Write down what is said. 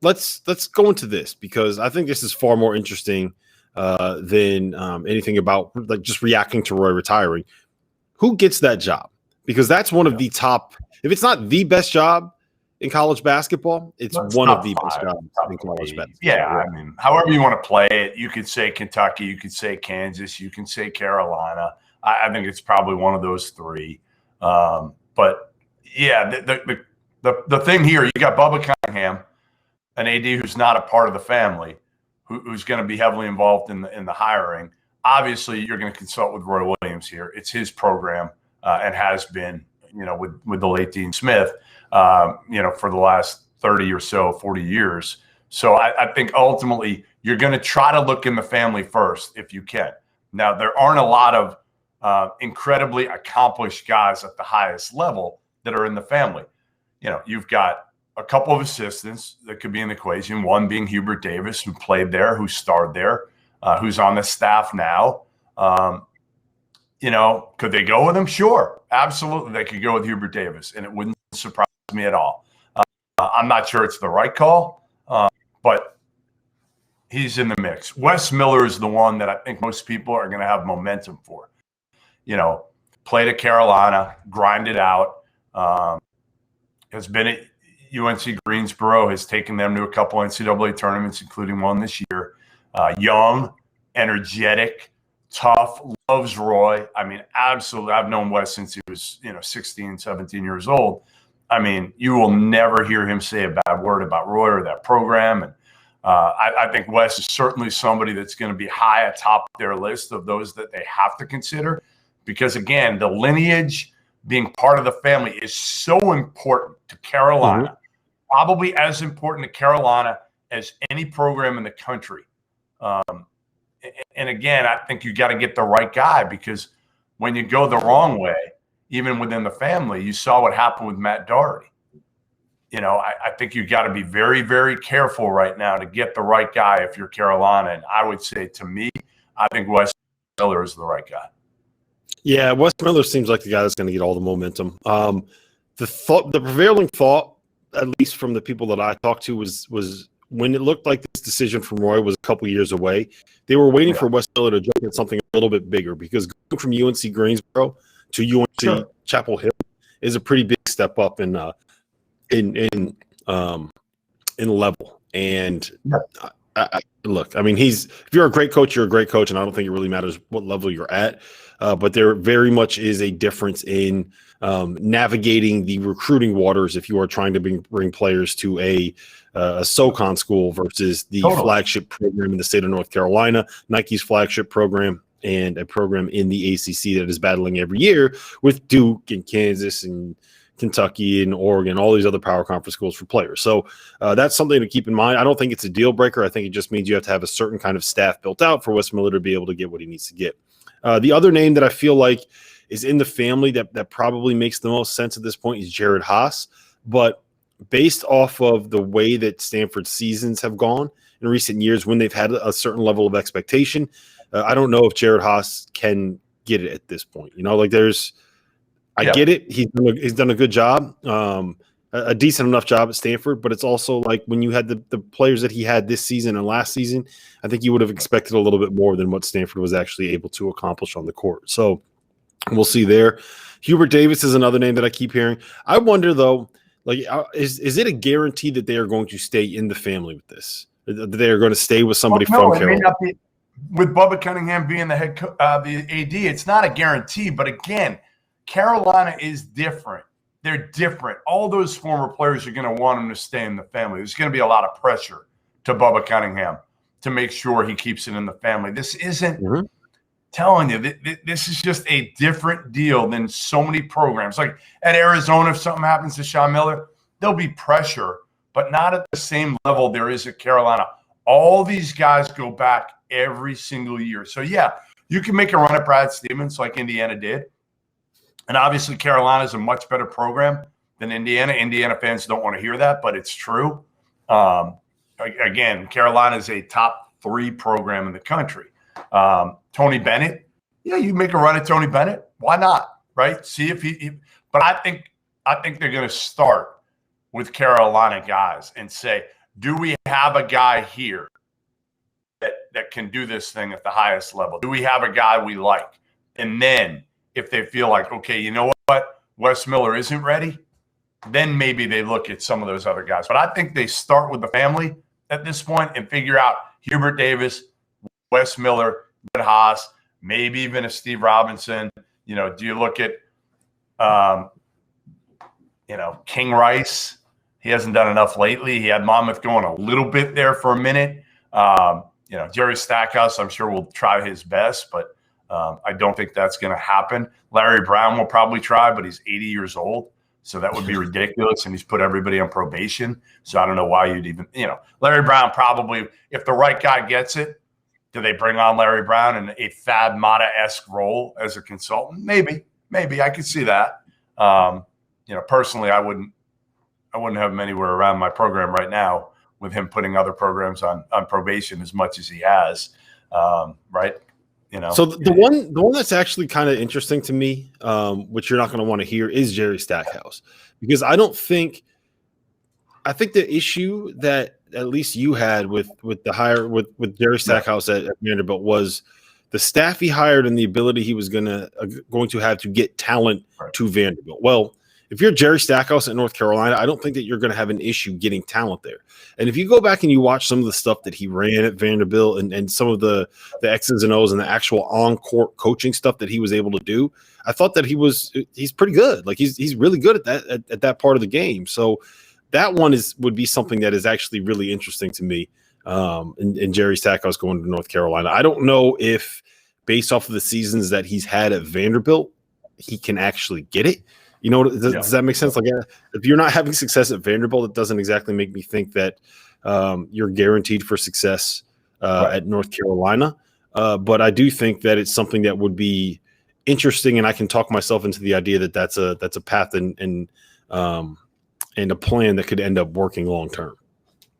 let's go into this because I think this is far more interesting than anything about like just reacting to Roy retiring. Who gets that job? Because that's one of the top, if it's not the best job in college basketball, it's one of the best jobs in college basketball. Yeah, I mean, however you want to play it, you could say Kentucky, you could say Kansas, you can say Carolina. I think it's probably one of those three. But yeah, the thing here, you got Bubba Cunningham, an AD who's not a part of the family, who's going to be heavily involved in the hiring. Obviously, you're going to consult with Roy Williams here. It's his program and has been, with the late Dean Smith, for the last 30 or so, 40 years. So I think ultimately you're going to try to look in the family first if you can. Now, there aren't a lot of incredibly accomplished guys at the highest level that are in the family. You've got a couple of assistants that could be in the equation, one being Hubert Davis, who played there, who starred there, who's on the staff now. Could they go with him? Sure, absolutely. They could go with Hubert Davis, and it wouldn't surprise me at all. I'm not sure it's the right call, but he's in the mix. Wes Miller is the one that I think most people are going to have momentum for. Played at Carolina, grinded out, has been at UNC Greensboro, has taken them to a couple NCAA tournaments, including one this year. Young, energetic, tough, loves Roy. I mean, absolutely. I've known Wes since he was, 16, 17 years old. I mean, you will never hear him say a bad word about Roy or that program. And I think Wes is certainly somebody that's going to be high atop their list of those that they have to consider. Because, again, the lineage, being part of the family, is so important to Carolina, probably as important to Carolina as any program in the country. And again, I think you got to get the right guy, because when you go the wrong way, even within the family, you saw what happened with Matt Doherty. I think you got to be very, very careful right now to get the right guy if you're Carolina. And I would say, to me, I think Wes Miller is the right guy. Yeah, Wes Miller seems like the guy that's going to get all the momentum. The prevailing thought, at least from the people that I talked to, was when it looked like this decision from Roy was a couple years away, they were waiting for Wes Miller to jump at something a little bit bigger, because going from UNC Greensboro to UNC Chapel Hill is a pretty big step up in level. And look, I mean, if you're a great coach, you're a great coach, and I don't think it really matters what level you're at. But there very much is a difference in navigating the recruiting waters if you are trying to bring players to a SoCon school versus the flagship program in the state of North Carolina, Nike's flagship program, and a program in the ACC that is battling every year with Duke and Kansas and Kentucky and Oregon, all these other power conference schools for players. So that's something to keep in mind. I don't think it's a deal breaker. I think it just means you have to have a certain kind of staff built out for Wes Miller to be able to get what he needs to get. The other name that I feel like is in the family that probably makes the most sense at this point is Jared Haas. But based off of the way that Stanford's seasons have gone in recent years, when they've had a certain level of expectation, I don't know if Jared Haas can get it at this point. I get it. He's done a good job, a decent enough job at Stanford, but it's also like when you had the players that he had this season and last season, I think you would have expected a little bit more than what Stanford was actually able to accomplish on the court. So we'll see there. Hubert Davis is another name that I keep hearing. I wonder, though, is it a guarantee that they are going to stay in the family with this? That they are going to stay with somebody from Carolina? May not be. With Bubba Cunningham being the head the AD, it's not a guarantee. But again, Carolina is different. They're different. All those former players are going to want him to stay in the family. There's going to be a lot of pressure to Bubba Cunningham to make sure he keeps it in the family. This isn't telling you, this is just a different deal than so many programs. Like at Arizona, if something happens to Sean Miller, there'll be pressure, but not at the same level there is at Carolina. All these guys go back every single year. So, yeah, you can make a run at Brad Stevens like Indiana did. And obviously Carolina is a much better program than Indiana. Indiana fans don't want to hear that, but it's true. Again, Carolina is a top 3 program in the country. Tony Bennett, you make a run at Tony Bennett. Why not, right? See if he – but I think they're going to start with Carolina guys and say, do we have a guy here that can do this thing at the highest level? Do we have a guy we like? And then if they feel like, okay, you know what, Wes Miller isn't ready, then maybe they look at some of those other guys. But I think they start with the family at this point and figure out Hubert Davis, Wes Miller, Haas, maybe even a Steve Robinson. You know, do you look at, King Rice? He hasn't done enough lately. He had Monmouth going a little bit there for a minute. Jerry Stackhouse, I'm sure, will try his best, but I don't think that's going to happen. Larry Brown will probably try, but he's 80 years old, so that would be ridiculous, and he's put everybody on probation. So I don't know why you'd even, Larry Brown probably, if the right guy gets it, do they bring on Larry Brown in a Thad Matta-esque role as a consultant? Maybe I could see that. Personally, I wouldn't have him anywhere around my program right now with him putting other programs on probation as much as he has. Right. So the one that's actually kind of interesting to me, which you're not going to want to hear, is Jerry Stackhouse, because I think the issue that at least you had with the hire with Jerry Stackhouse at Vanderbilt was the staff he hired and the ability he was going to have to get talent to Vanderbilt. Well, if you're Jerry Stackhouse at North Carolina, I don't think that you're going to have an issue getting talent there. And if you go back and you watch some of the stuff that he ran at Vanderbilt and some of the X's and O's and the actual on-court coaching stuff that he was able to do, I thought that he's pretty good. Like he's really good at that part of the game. So that one would be something that is actually really interesting to me. And Jerry Stackhouse going to North Carolina. I don't know if based off of the seasons that he's had at Vanderbilt, he can actually get it. Does that make sense? Like, if you're not having success at Vanderbilt, it doesn't exactly make me think that you're guaranteed for success at North Carolina. But I do think that it's something that would be interesting, and I can talk myself into the idea that that's a path and a plan that could end up working long term.